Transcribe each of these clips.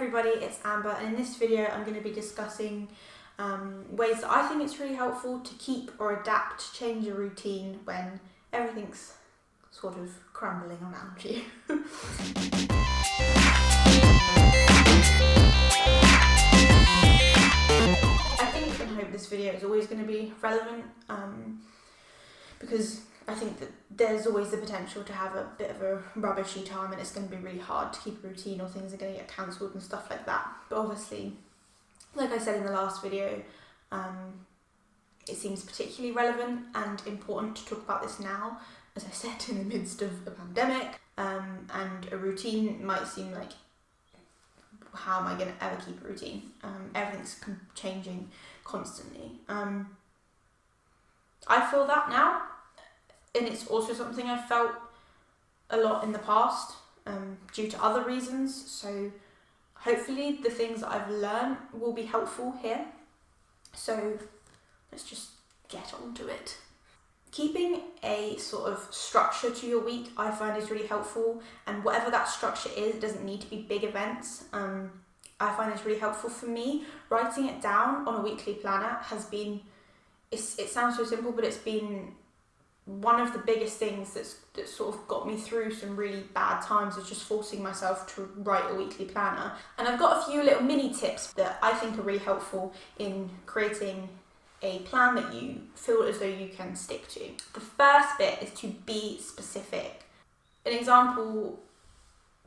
everybody, it's Amber, and in this video I'm going to be discussing ways that I think it's really helpful to keep or adapt, change a routine when everything's sort of crumbling around you. I think and hope this video is always going to be relevant because I think that there's always the potential to have a bit of a rubbishy time and it's going to be really hard to keep a routine, or things are going to get cancelled and stuff like that. But obviously, like I said in the last video, it seems particularly relevant and important to talk about this now, as I said, in the midst of a pandemic, and a routine might seem like, how am I going to ever keep a routine? Everything's changing constantly. I feel that now. And it's also something I felt a lot in the past due to other reasons. So hopefully the things that I've learned will be helpful here. So let's just get on to it. Keeping a sort of structure to your week I find is really helpful, and whatever that structure is, it doesn't need to be big events. I find it's really helpful for me. Writing it down on a weekly planner has been, it sounds so simple, but it's been one of the biggest things that sort of got me through some really bad times, is just forcing myself to write a weekly planner. And I've got a few little mini tips that I think are really helpful in creating a plan that you feel as though you can stick to. The first bit is to be specific. An example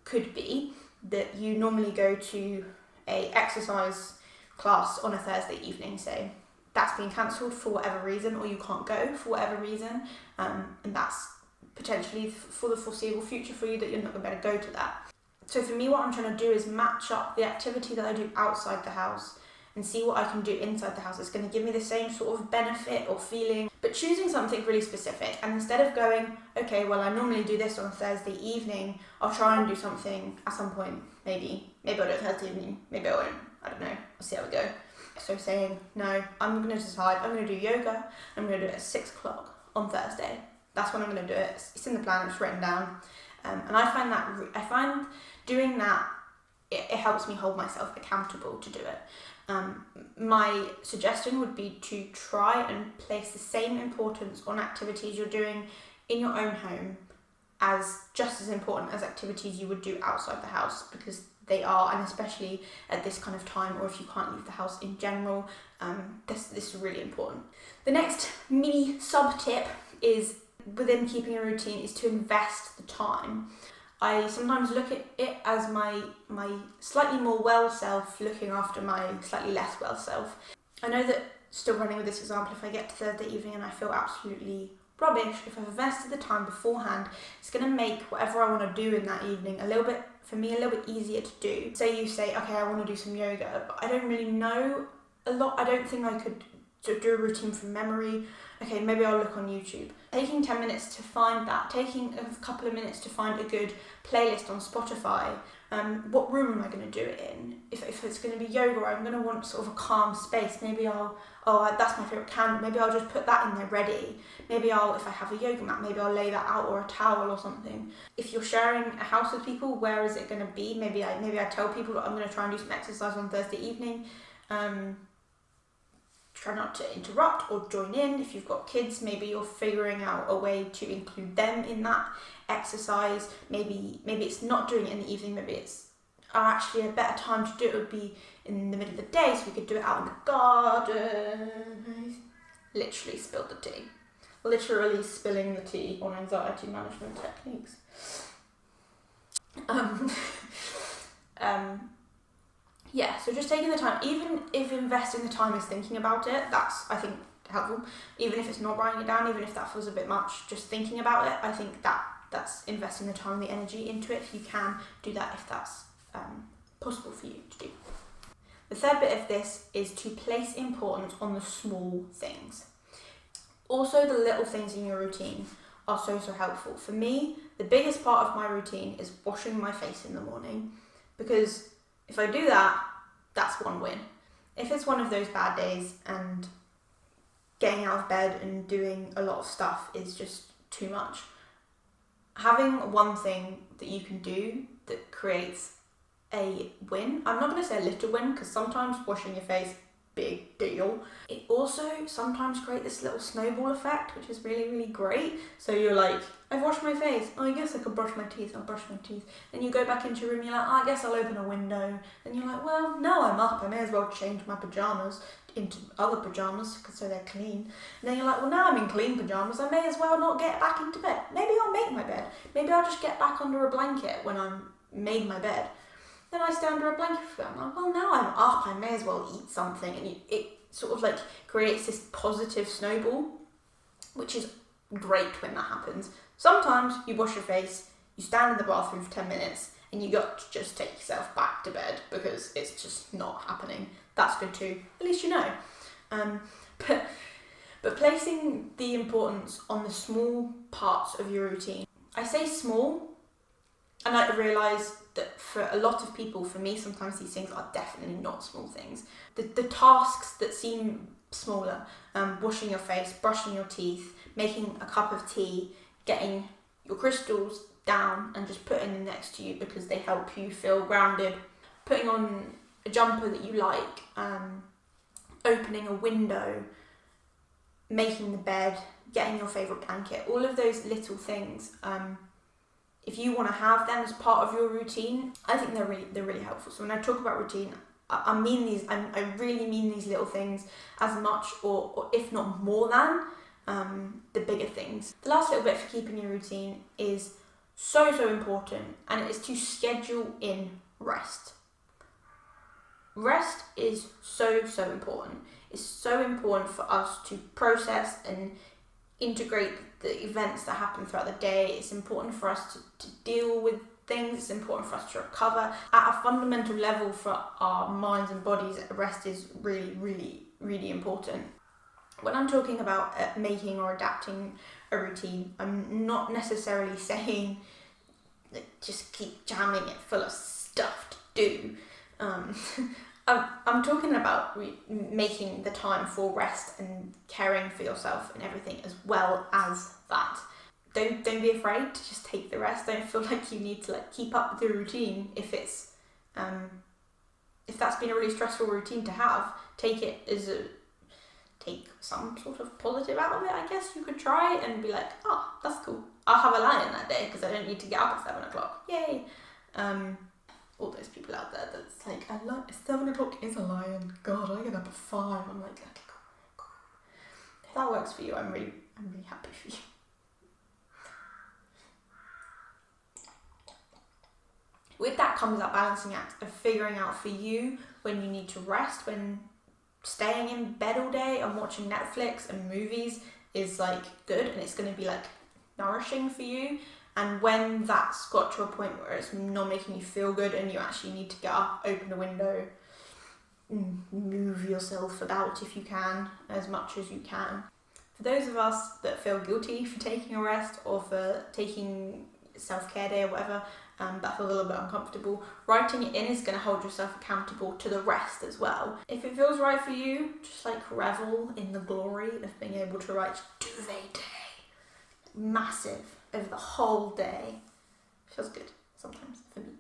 could be that you normally go to a exercise class on a Thursday evening, say. That's been cancelled for whatever reason, or you can't go for whatever reason, and that's potentially for the foreseeable future for you, that you're not going to be able to go to that. So for me, what I'm trying to do is match up the activity that I do outside the house and see what I can do inside the house. It's going to give me the same sort of benefit or feeling, but choosing something really specific. And instead of going, okay, well, I normally do this on a Thursday evening, I'll try and do something at some point, maybe I'll do it Thursday evening, maybe I won't, I don't know, I'll see how we go. So saying, no, I'm going to decide, I'm going to do yoga, I'm going to do it at 6 o'clock on Thursday. That's when I'm going to do it. It's in the plan, it's written down. And I find doing that, it helps me hold myself accountable to do it. My suggestion would be to try and place the same importance on activities you're doing in your own home as just as important as activities you would do outside the house, because they are, and especially at this kind of time, or if you can't leave the house in general, this is really important. The next mini sub-tip is, within keeping a routine, is to invest the time. I sometimes look at it as my slightly more well self looking after my slightly less well self. I know that, still running with this example, if I get to Thursday evening and I feel absolutely rubbish, if I've invested the time beforehand, it's going to make whatever I want to do in that evening a little bit easier to do. Say you say, okay, I want to do some yoga, but I don't really know a lot. I don't think I could do a routine from memory. Okay, maybe I'll look on YouTube. Taking 10 minutes to find that, taking a couple of minutes to find a good playlist on Spotify. What room am I going to do it in? If it's going to be yoga, I'm going to want sort of a calm space. Maybe that's my favourite candle. Maybe I'll just put that in there ready. Maybe if I have a yoga mat, maybe I'll lay that out, or a towel or something. If you're sharing a house with people, where is it going to be? Maybe I tell people that I'm going to try and do some exercise on Thursday evening. Try not to interrupt or join in. If you've got kids, maybe you're figuring out a way to include them in that exercise. Maybe it's not doing it in the evening, maybe it's actually a better time to do it would be in the middle of the day, so we could do it out in the garden. Literally spilled the tea. Literally spilling the tea on anxiety management techniques. Yeah, so just taking the time, even if investing the time is thinking about it, that's, I think, helpful. Even if it's not writing it down, even if that feels a bit much, just thinking about it, I think that's investing the time and the energy into it. If you can do that, if that's possible for you to do. The third bit of this is to place importance on the small things. Also, the little things in your routine are so helpful. For me, the biggest part of my routine is washing my face in the morning, because if I do that, that's one win. If it's one of those bad days and getting out of bed and doing a lot of stuff is just too much, having one thing that you can do that creates a win. I'm not going to say a little win, because sometimes washing your face, big deal. It also sometimes creates this little snowball effect, which is really, really great. So you're like, I've washed my face, oh, I guess I could brush my teeth, I'll brush my teeth. Then you go back into your room, you're like, oh, I guess I'll open a window. Then you're like, well, now I'm up, I may as well change my pyjamas into other pyjamas, so they're clean. And then you're like, well, now I'm in clean pyjamas, I may as well not get back into bed. Maybe I'll make my bed. Maybe I'll just get back under a blanket when I'm made my bed. Then I stay under a blanket for a bit. I'm like, well, now I'm up, I may as well eat something. And it sort of like creates this positive snowball, which is great when that happens. Sometimes you wash your face, you stand in the bathroom for 10 minutes, and you got to just take yourself back to bed because it's just not happening. That's good too. At least you know. But placing the importance on the small parts of your routine. I say small, and I realise that for a lot of people, for me, sometimes these things are definitely not small things. The tasks that seem smaller, washing your face, brushing your teeth, making a cup of tea, getting your crystals down and just putting them next to you because they help you feel grounded, putting on a jumper that you like, opening a window, making the bed, getting your favourite blanket, all of those little things. If you want to have them as part of your routine, I think they're really helpful. So when I talk about routine, I really mean these little things as much or if not more than the bigger things. The last little bit for keeping your routine is so important, and it is to schedule in rest. Rest is so important. It's so important for us to process and integrate the events that happen throughout the day. It's important for us to deal with things. It's important for us to recover. At a fundamental level for our minds and bodies, rest is really important. When I'm talking about making or adapting a routine, I'm not necessarily saying just keep jamming it full of stuff to do. I'm talking about making the time for rest and caring for yourself and everything as well as that. Don't be afraid to just take the rest. Don't feel like you need to keep up with your routine if it's if that's been a really stressful routine to have. Take some sort of positive out of it, I guess you could try and be like, oh, that's cool. I'll have a lion that day because I don't need to get up at 7 o'clock. Yay. All those people out there that's like, 7 o'clock is a lion. God, I get up at 5. I'm like, okay, cool. If that works for you, I'm really happy for you. With that comes that balancing act of figuring out for you when you need to rest, when staying in bed all day and watching Netflix and movies is good and it's going to be nourishing for you, and when that's got to a point where it's not making you feel good and you actually need to get up, open a window, move yourself about if you can, as much as you can. For those of us that feel guilty for taking a rest or for taking self-care day or whatever, that feels a little bit uncomfortable, writing it in is going to hold yourself accountable to the rest as well. If it feels right for you, just revel in the glory of being able to write duvet day, massive, over the whole day. Feels good sometimes for me.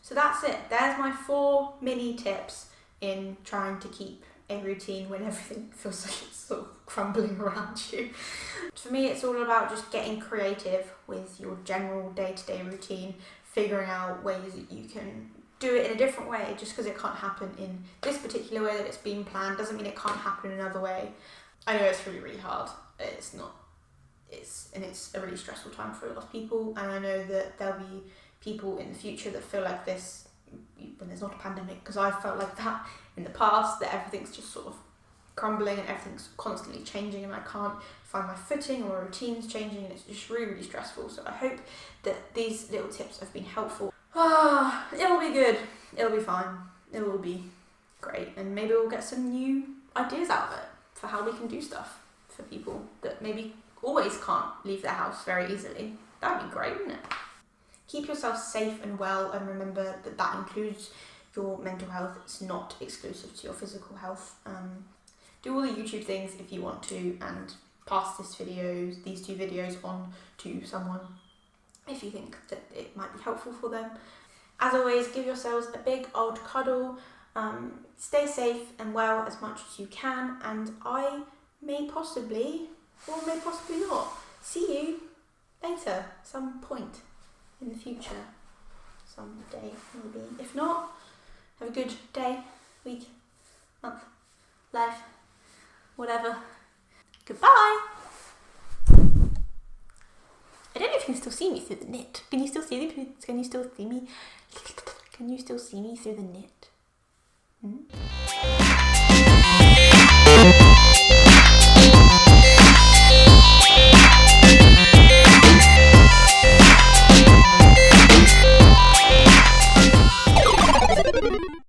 So that's it. There's my 4 mini tips in trying to keep a routine when everything feels like it's sort of crumbling around you. For me, it's all about just getting creative with your general day-to-day routine, figuring out ways that you can do it in a different way. Just because it can't happen in this particular way that it's been planned doesn't mean it can't happen in another way. I know it's really hard. It's a really stressful time for a lot of people, and I know that there'll be people in the future that feel like this when there's not a pandemic, because I've felt like that in the past, that everything's just sort of crumbling and everything's constantly changing and I can't find my footing or routine's changing, and it's just really stressful. So I hope that these little tips have been helpful. It'll be good, it'll be fine, it will be great, and maybe we'll get some new ideas out of it for how we can do stuff for people that maybe always can't leave their house very easily. That'd be great, wouldn't it? Keep yourself safe and well, and remember that includes your mental health. It's not exclusive to your physical health. Do all the YouTube things if you want to, and pass these 2 videos on to someone if you think that it might be helpful for them. As always, give yourselves a big old cuddle. Stay safe and well as much as you can, and I may possibly, or may possibly not, see you later, some point in the future, someday maybe. If not, have a good day, week, month, life, whatever. Goodbye! I don't know if you can still see me through the net. Can you still see me? Can you still see me? Can you still see me through the net?